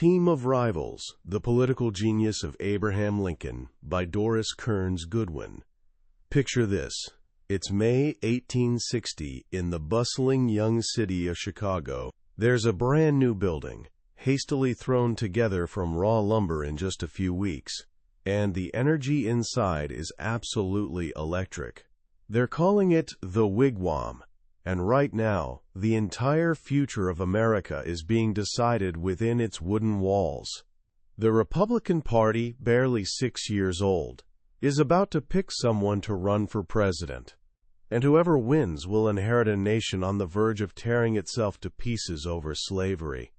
Team of Rivals, The Political Genius of Abraham Lincoln by Doris Kearns Goodwin. Picture this. It's May 1860 in the bustling young city of Chicago. There's a brand new building, hastily thrown together from raw lumber in just a few weeks, and the energy inside is absolutely electric. They're calling it the Wigwam, and right now, the entire future of America is being decided within its wooden walls. The Republican Party, barely 6 years old, is about to pick someone to run for president, and whoever wins will inherit a nation on the verge of tearing itself to pieces over slavery.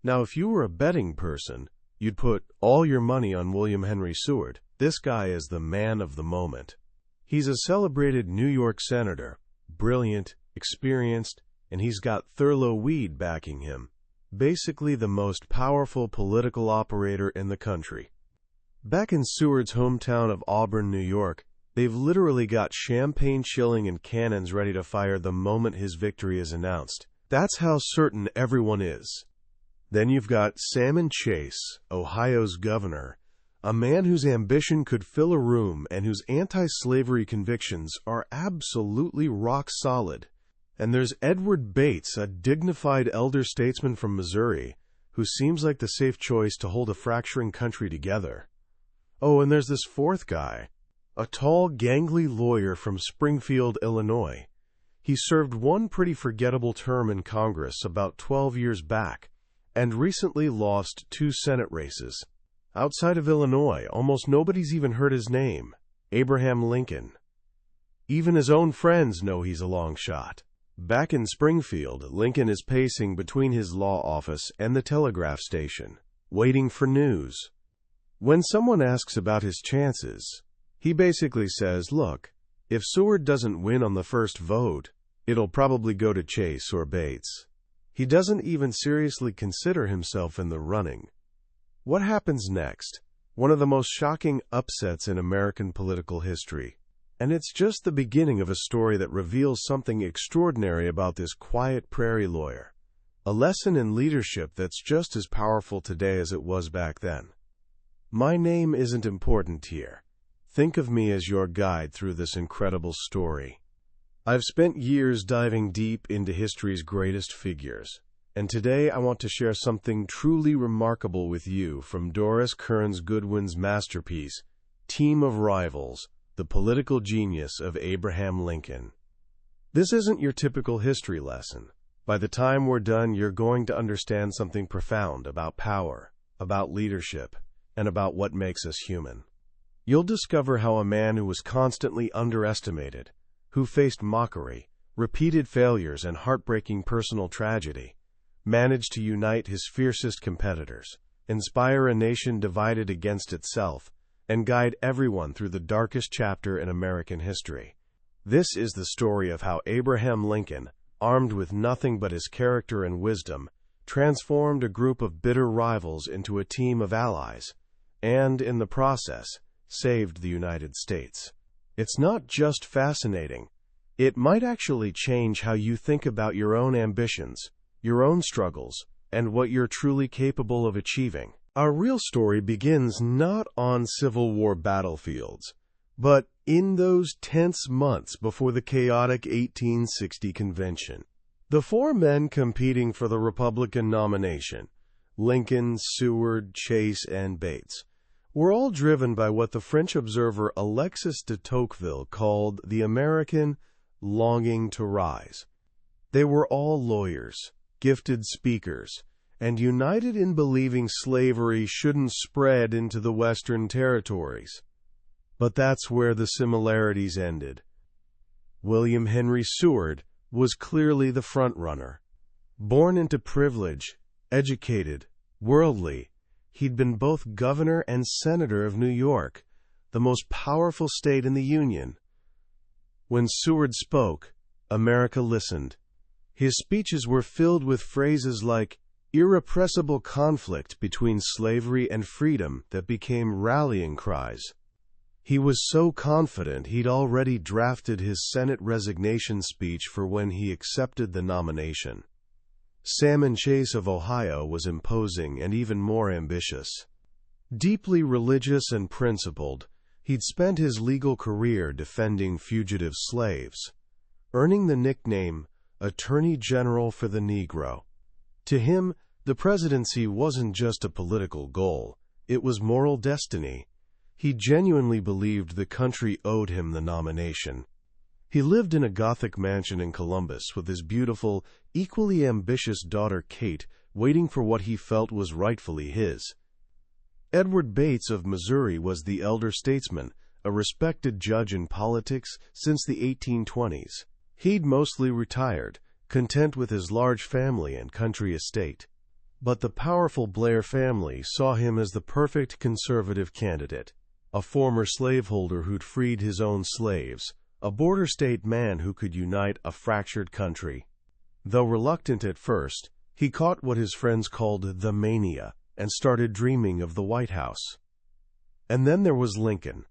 Now, if you were a betting person, you'd put all your money on William Henry Seward. This guy is the man of the moment. He's a celebrated New York senator, brilliant, experienced, and he's got Thurlow Weed backing him. Basically the most powerful political operator in the country. Back in Seward's hometown of Auburn, New York, they've literally got champagne shilling and cannons ready to fire the moment his victory is announced. That's how certain everyone is. Then you've got Salmon P, Ohio's governor, a man whose ambition could fill a room and whose anti-slavery convictions are absolutely rock solid. And there's Edward Bates, a dignified elder statesman from Missouri, who seems like the safe choice to hold a fracturing country together. Oh, and there's this fourth guy, a tall, gangly lawyer from Springfield, Illinois. He served one pretty forgettable term in Congress about 12 years back, and recently lost 2 Senate races. Outside of Illinois, almost nobody's even heard his name, Abraham Lincoln. Even his own friends know he's a long shot. Back in Springfield, Lincoln is pacing between his law office and the telegraph station, waiting for news. When someone asks about his chances, he basically says, look, if Seward doesn't win on the first vote, it'll probably go to Chase or Bates. He doesn't even seriously consider himself in the running. What happens next? One of the most shocking upsets in American political history. And it's just the beginning of a story that reveals something extraordinary about this quiet prairie lawyer. A lesson in leadership that's just as powerful today as it was back then. My name isn't important here. Think of me as your guide through this incredible story. I've spent years diving deep into history's greatest figures, and today I want to share something truly remarkable with you from Doris Kearns Goodwin's masterpiece, Team of Rivals, The Political Genius of Abraham Lincoln. This isn't your typical history lesson. By the time we're done, you're going to understand something profound about power, about leadership, and about what makes us human. You'll discover how a man who was constantly underestimated, who faced mockery, repeated failures, and heartbreaking personal tragedy, managed to unite his fiercest competitors, inspire a nation divided against itself, and guide everyone through the darkest chapter in American history. This is the story of how Abraham Lincoln, armed with nothing but his character and wisdom, transformed a group of bitter rivals into a team of allies, and, in the process, saved the United States. It's not just fascinating. It might actually change how you think about your own ambitions, your own struggles, and what you're truly capable of achieving. Our real story begins not on Civil War battlefields, but in those tense months before the chaotic 1860 convention. The 4 men competing for the Republican nomination, Lincoln, Seward, Chase, and Bates, were all driven by what the French observer Alexis de Tocqueville called the American longing to rise. They were all lawyers, gifted speakers, and united in believing slavery shouldn't spread into the Western territories. But that's where the similarities ended. William Henry Seward was clearly the front-runner. Born into privilege, educated, worldly, he'd been both governor and senator of New York, the most powerful state in the Union. When Seward spoke, America listened. His speeches were filled with phrases like irrepressible conflict between slavery and freedom that became rallying cries. He was so confident he'd already drafted his Senate resignation speech for when he accepted the nomination. Salmon Chase of Ohio was imposing and even more ambitious. Deeply religious and principled, he'd spent his legal career defending fugitive slaves, earning the nickname Attorney General for the Negro. To him, the presidency wasn't just a political goal, it was moral destiny. He genuinely believed the country owed him the nomination. He lived in a Gothic mansion in Columbus with his beautiful, equally ambitious daughter Kate, waiting for what he felt was rightfully his. Edward Bates of Missouri was the elder statesman, a respected judge in politics since the 1820s. He'd mostly retired, content with his large family and country estate. But the powerful Blair family saw him as the perfect conservative candidate, a former slaveholder who'd freed his own slaves, a border state man who could unite a fractured country. Though reluctant at first, he caught what his friends called the mania and started dreaming of the White House. And then there was Lincoln.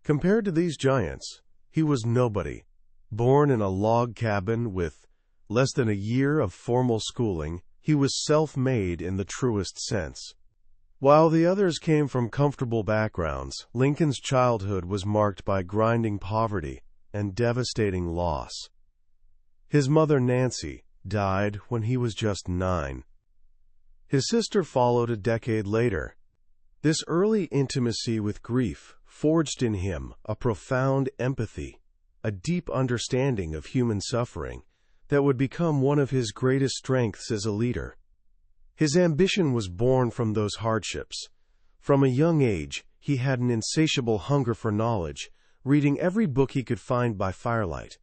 Compared to these giants, he was nobody. Born in a log cabin with less than a year of formal schooling, he was self-made in the truest sense. While the others came from comfortable backgrounds, Lincoln's childhood was marked by grinding poverty and devastating loss. His mother, Nancy, died when he was just 9. His sister followed a decade later. This early intimacy with grief forged in him a profound empathy, a deep understanding of human suffering that would become one of his greatest strengths as a leader. His ambition was born from those hardships. From a young age, he had an insatiable hunger for knowledge, reading every book he could find by firelight.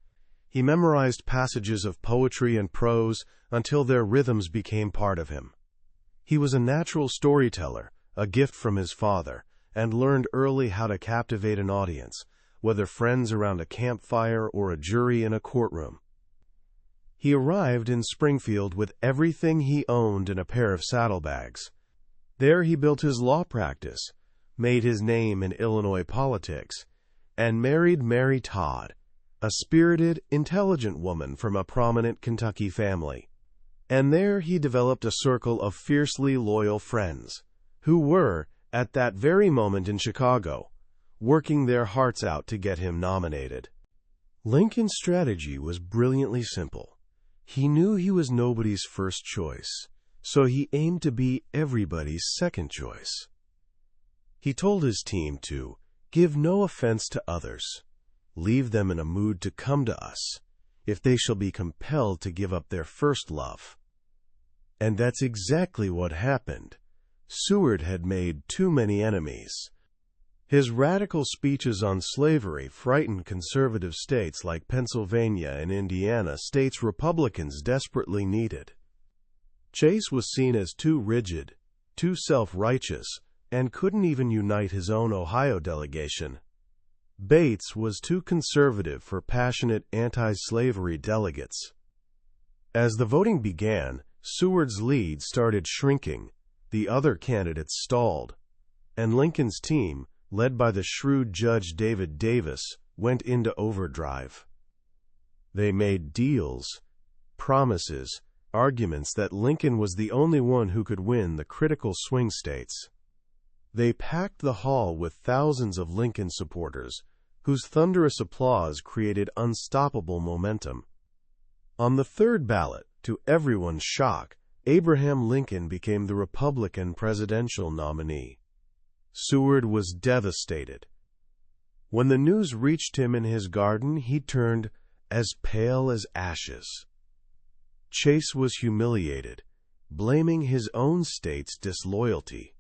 He memorized passages of poetry and prose until their rhythms became part of him. He was a natural storyteller, a gift from his father, and learned early how to captivate an audience, whether friends around a campfire or a jury in a courtroom. He arrived in Springfield with everything he owned in a pair of saddlebags. There he built his law practice, made his name in Illinois politics, and married Mary Todd, a spirited, intelligent woman from a prominent Kentucky family. And there he developed a circle of fiercely loyal friends, who were, at that very moment in Chicago, working their hearts out to get him nominated. Lincoln's strategy was brilliantly simple. He knew he was nobody's first choice, so he aimed to be everybody's second choice. He told his team to give no offense to others, leave them in a mood to come to us, if they shall be compelled to give up their first love. And that's exactly what happened. Seward had made too many enemies. His radical speeches on slavery frightened conservative states like Pennsylvania and Indiana, states Republicans desperately needed. Chase was seen as too rigid, too self-righteous, and couldn't even unite his own Ohio delegation. Bates was too conservative for passionate anti-slavery delegates. As the voting began, Seward's lead started shrinking, the other candidates stalled, and Lincoln's team, led by the shrewd Judge David Davis, went into overdrive. They made deals, promises, arguments that Lincoln was the only one who could win the critical swing states. They packed the hall with thousands of Lincoln supporters, whose thunderous applause created unstoppable momentum. On the third ballot, to everyone's shock, Abraham Lincoln became the Republican presidential nominee. Seward was devastated. When the news reached him in his garden, he turned as pale as ashes. Chase was humiliated, blaming his own state's disloyalty.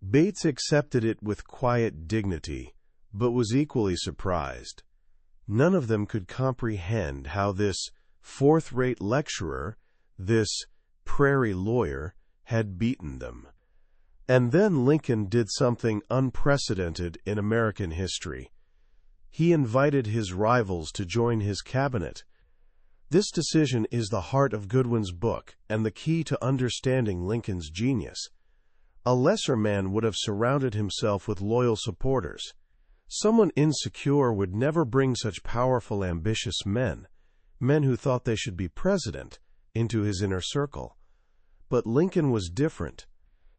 Bates accepted it with quiet dignity, but was equally surprised. None of them could comprehend how this fourth-rate lecturer, this prairie lawyer, had beaten them. And then Lincoln did something unprecedented in American history. He invited his rivals to join his cabinet. This decision is the heart of Goodwin's book and the key to understanding Lincoln's genius. A lesser man would have surrounded himself with loyal supporters. Someone insecure would never bring such powerful, ambitious men who thought they should be president, into his inner circle. But Lincoln was different.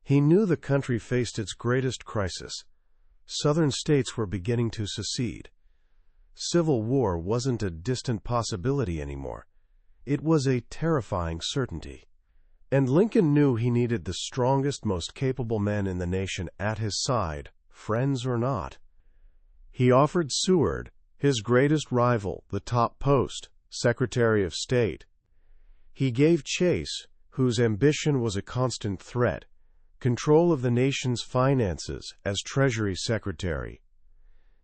He knew the country faced its greatest crisis. Southern states were beginning to secede. Civil war wasn't a distant possibility anymore. It was a terrifying certainty. And Lincoln knew he needed the strongest, most capable men in the nation at his side, friends or not. He offered Seward, his greatest rival, the top post, Secretary of State. He gave Chase, whose ambition was a constant threat, control of the nation's finances as Treasury Secretary.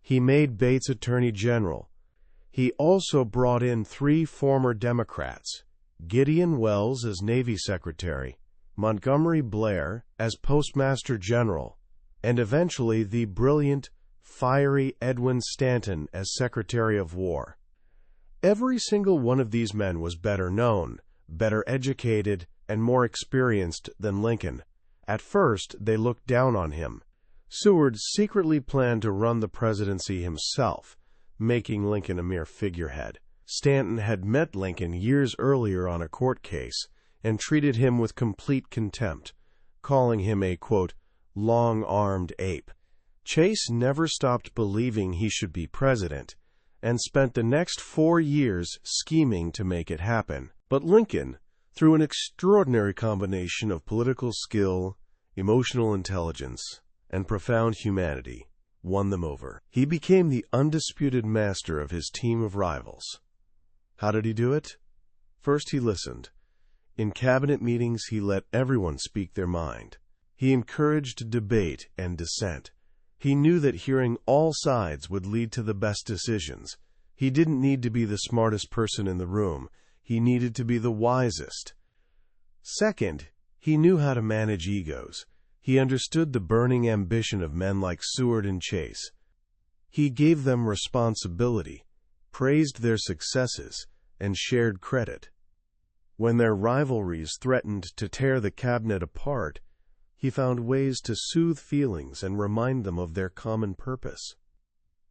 He made Bates Attorney General. He also brought in 3 former Democrats, Gideon Welles as Navy Secretary, Montgomery Blair as Postmaster General, and eventually the brilliant, fiery Edwin Stanton as Secretary of War. Every single one of these men was better known, better educated, and more experienced than Lincoln. At first, they looked down on him. Seward secretly planned to run the presidency himself, making Lincoln a mere figurehead. Stanton had met Lincoln years earlier on a court case and treated him with complete contempt, calling him a, quote, long-armed ape. Chase never stopped believing he should be president and spent the next 4 years scheming to make it happen. But Lincoln, through an extraordinary combination of political skill, emotional intelligence, and profound humanity, won them over. He became the undisputed master of his team of rivals. How did he do it? First, he listened. In cabinet meetings, he let everyone speak their mind. He encouraged debate and dissent. He knew that hearing all sides would lead to the best decisions. He didn't need to be the smartest person in the room. He needed to be the wisest. Second, he knew how to manage egos. He understood the burning ambition of men like Seward and Chase. He gave them responsibility, praised their successes, and shared credit. When their rivalries threatened to tear the cabinet apart, he found ways to soothe feelings and remind them of their common purpose.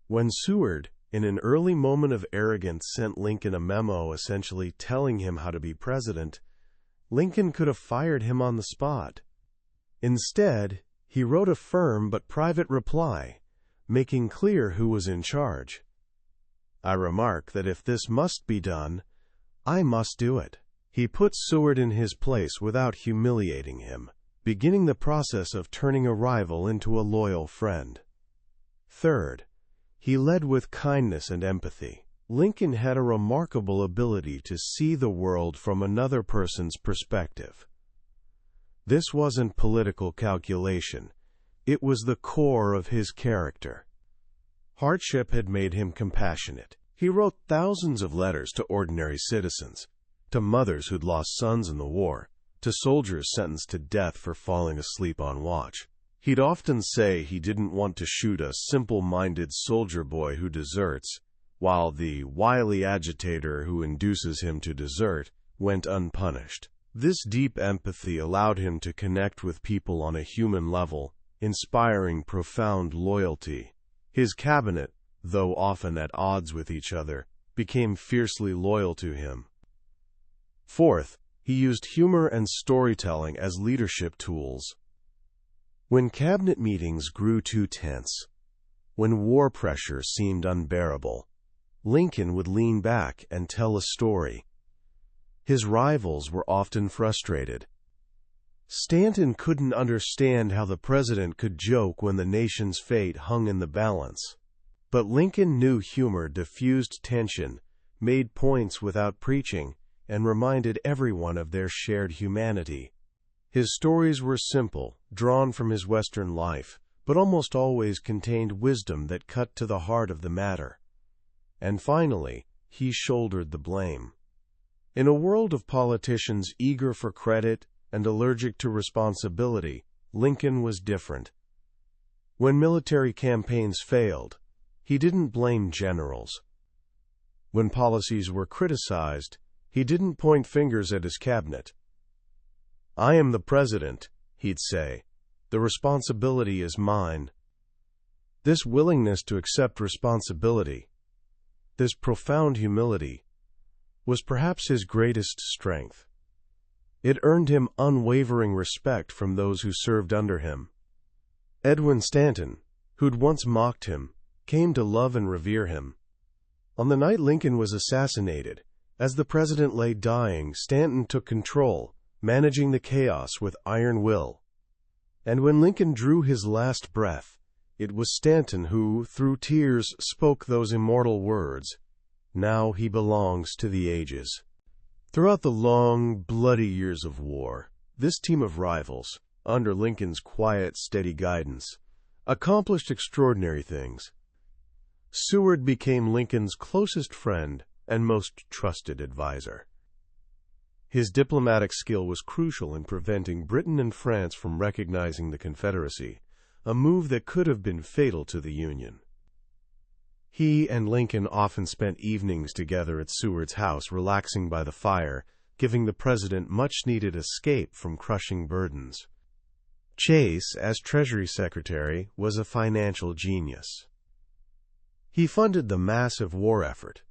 When Seward, in an early moment of arrogance, sent Lincoln a memo essentially telling him how to be president, Lincoln could have fired him on the spot. Instead, he wrote a firm but private reply, making clear who was in charge. I remark that if this must be done, I must do it. He put Seward in his place without humiliating him, beginning the process of turning a rival into a loyal friend. Third, he led with kindness and empathy. Lincoln had a remarkable ability to see the world from another person's perspective. This wasn't political calculation. It was the core of his character. Hardship had made him compassionate. He wrote thousands of letters to ordinary citizens, to mothers who'd lost sons in the war, to soldiers sentenced to death for falling asleep on watch. He'd often say he didn't want to shoot a simple-minded soldier boy who deserts, while the wily agitator who induces him to desert went unpunished. This deep empathy allowed him to connect with people on a human level, inspiring profound loyalty. His cabinet, though often at odds with each other, became fiercely loyal to him. Fourth, he used humor and storytelling as leadership tools. When cabinet meetings grew too tense, when war pressure seemed unbearable, Lincoln would lean back and tell a story. His rivals were often frustrated. Stanton couldn't understand how the president could joke when the nation's fate hung in the balance. But Lincoln knew humor diffused tension, made points without preaching, and reminded everyone of their shared humanity. His stories were simple, drawn from his Western life, but almost always contained wisdom that cut to the heart of the matter. And finally, he shouldered the blame. In a world of politicians eager for credit and allergic to responsibility, Lincoln was different. When military campaigns failed, he didn't blame generals. When policies were criticized, he didn't point fingers at his cabinet. I am the president, he'd say. The responsibility is mine. This willingness to accept responsibility, this profound humility, was perhaps his greatest strength. It earned him unwavering respect from those who served under him. Edwin Stanton, who'd once mocked him, came to love and revere him. On the night Lincoln was assassinated, as the president lay dying, Stanton took control, managing the chaos with iron will. And when Lincoln drew his last breath, it was Stanton who, through tears, spoke those immortal words, "Now he belongs to the ages." Throughout the long, bloody years of war, this team of rivals, under Lincoln's quiet, steady guidance, accomplished extraordinary things. Seward became Lincoln's closest friend and most trusted advisor. His diplomatic skill was crucial in preventing Britain and France from recognizing the Confederacy, a move that could have been fatal to the Union. He and Lincoln often spent evenings together at Seward's house, relaxing by the fire, giving the president much-needed escape from crushing burdens. Chase, as Treasury Secretary, was a financial genius. He funded the massive war effort,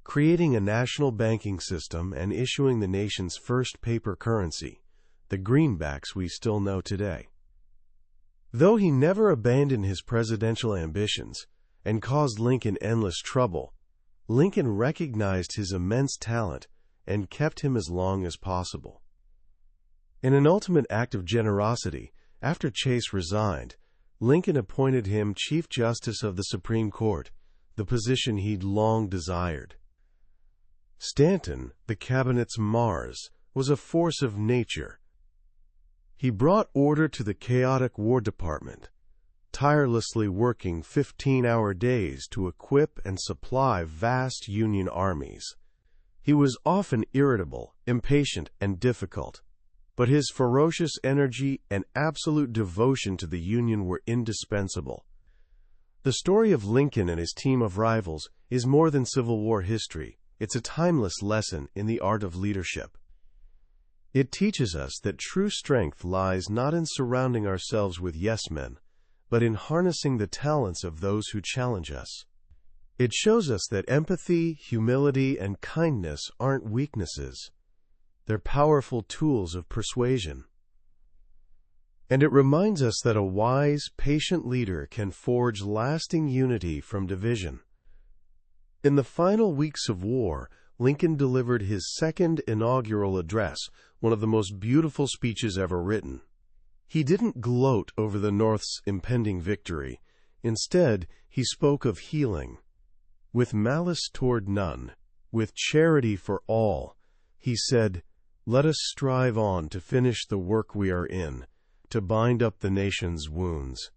creating a national banking system and issuing the nation's first paper currency, the greenbacks we still know today. Though he never abandoned his presidential ambitions and caused Lincoln endless trouble, Lincoln recognized his immense talent and kept him as long as possible. In an ultimate act of generosity, after Chase resigned, Lincoln appointed him Chief Justice of the Supreme Court, the position he'd long desired. Stanton, the cabinet's Mars, was a force of nature. He brought order to the chaotic War Department, tirelessly working 15-hour days to equip and supply vast Union armies. He was often irritable, impatient, and difficult, but his ferocious energy and absolute devotion to the Union were indispensable. The story of Lincoln and his team of rivals is more than Civil War history. It's a timeless lesson in the art of leadership. It teaches us that true strength lies not in surrounding ourselves with yes-men, but in harnessing the talents of those who challenge us. It shows us that empathy, humility, and kindness aren't weaknesses. They're powerful tools of persuasion. And it reminds us that a wise, patient leader can forge lasting unity from division. In the final weeks of war, Lincoln delivered his second inaugural address, one of the most beautiful speeches ever written. He didn't gloat over the North's impending victory. Instead, he spoke of healing. With malice toward none, with charity for all, he said, "Let us strive on to finish the work we are in, to bind up the nation's wounds."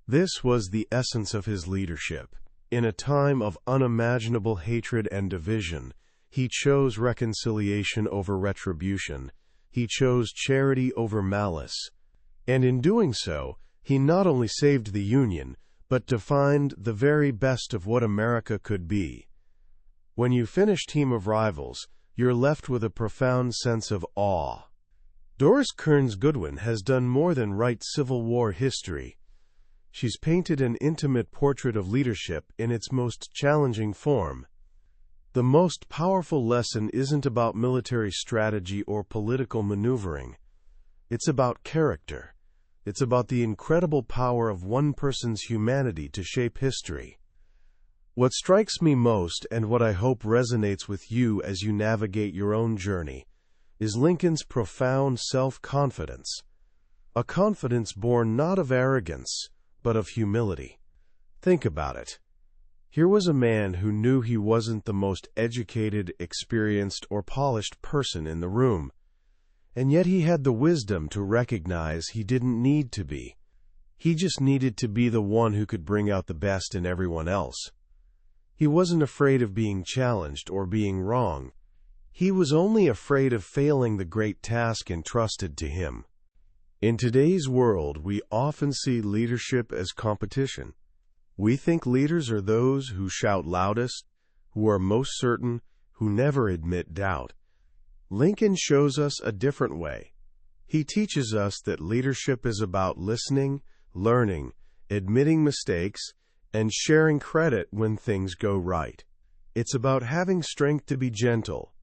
This was the essence of his leadership. In a time of unimaginable hatred and division, he chose reconciliation over retribution. He chose charity over malice. And in doing so, he not only saved the Union, but defined the very best of what America could be. When you finish Team of Rivals, you're left with a profound sense of awe. Doris Kearns Goodwin has done more than write Civil War history. She's painted an intimate portrait of leadership in its most challenging form. The most powerful lesson isn't about military strategy or political maneuvering. It's about character. It's about the incredible power of one person's humanity to shape history. What strikes me most, and what I hope resonates with you as you navigate your own journey, is Lincoln's profound self-confidence. A confidence born not of arrogance, but of humility. Think about it. Here was a man who knew he wasn't the most educated, experienced, or polished person in the room, and yet he had the wisdom to recognize he didn't need to be. He just needed to be the one who could bring out the best in everyone else. He wasn't afraid of being challenged or being wrong. He was only afraid of failing the great task entrusted to him. In today's world, we often see leadership as competition. We think leaders are those who shout loudest, who are most certain, who never admit doubt. Lincoln shows us a different way. He teaches us that leadership is about listening, learning, admitting mistakes, and sharing credit when things go right. It's about having strength to be gentle,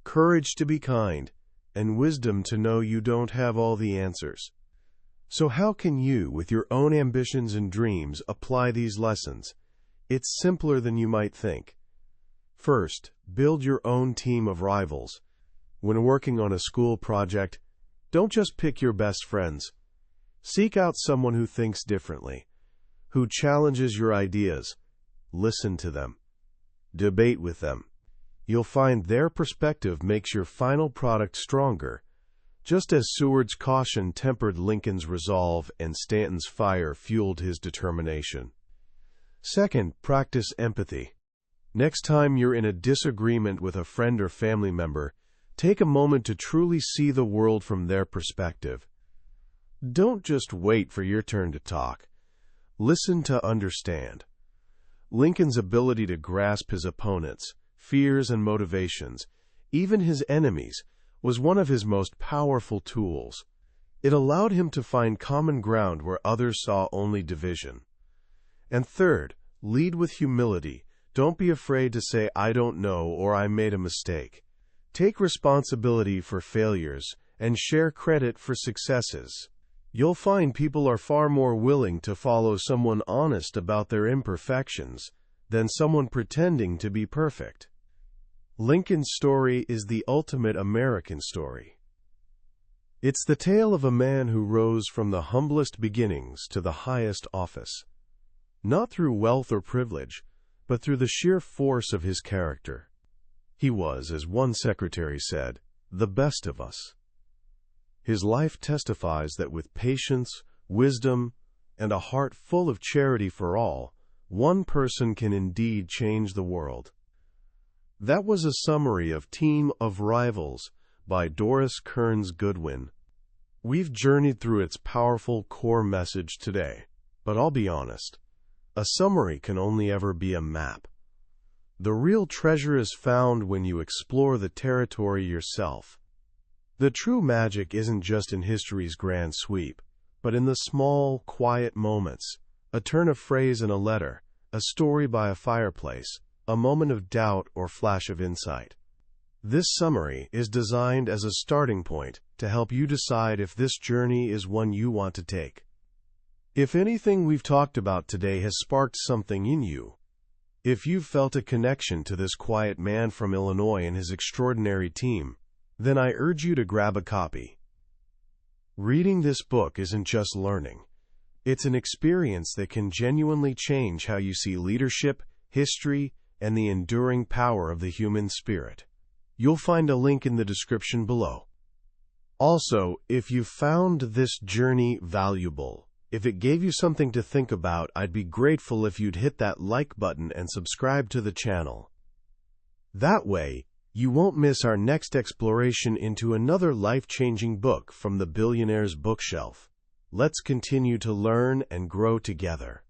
courage to be kind, and wisdom to know you don't have all the answers. So how can you, with your own ambitions and dreams, apply these lessons? It's simpler than you might think. First, build your own team of rivals. When working on a school project, don't just pick your best friends. Seek out someone who thinks differently, who challenges your ideas. Listen to them. Debate with them. You'll find their perspective makes your final product stronger, just as Seward's caution tempered Lincoln's resolve and Stanton's fire fueled his determination. Second, practice empathy. Next time you're in a disagreement with a friend or family member, take a moment to truly see the world from their perspective. Don't just wait for your turn to talk. Listen to understand. Lincoln's ability to grasp his opponents, fears and motivations, even his enemies, was one of his most powerful tools. It allowed him to find common ground where others saw only division. And third, lead with humility. Don't be afraid to say, "I don't know," or "I made a mistake." Take responsibility for failures and share credit for successes. You'll find people are far more willing to follow someone honest about their imperfections than someone pretending to be perfect. Lincoln's story is the ultimate American story. It's the tale of a man who rose from the humblest beginnings to the highest office, not through wealth or privilege, but through the sheer force of his character. He was, as one secretary said, the best of us. His life testifies that with patience, wisdom, and a heart full of charity for all, one person can indeed change the world. That was a summary of Team of Rivals by Doris Kearns Goodwin. We've journeyed through its powerful core message today, but I'll be honest, a summary can only ever be a map. The real treasure is found when you explore the territory yourself. The true magic isn't just in history's grand sweep, but in the small, quiet moments, a turn of phrase in a letter, a story by a fireplace, a moment of doubt or flash of insight. This summary is designed as a starting point to help you decide if this journey is one you want to take. If anything we've talked about today has sparked something in you, if you've felt a connection to this quiet man from Illinois and his extraordinary team, then I urge you to grab a copy. Reading this book isn't just learning. It's an experience that can genuinely change how you see leadership, history, and the enduring power of the human spirit. You'll find a link in the description below. Also, if you found this journey valuable, if it gave you something to think about, I'd be grateful if you'd hit that like button and subscribe to the channel. That way, you won't miss our next exploration into another life-changing book from the billionaire's bookshelf. Let's continue to learn and grow together.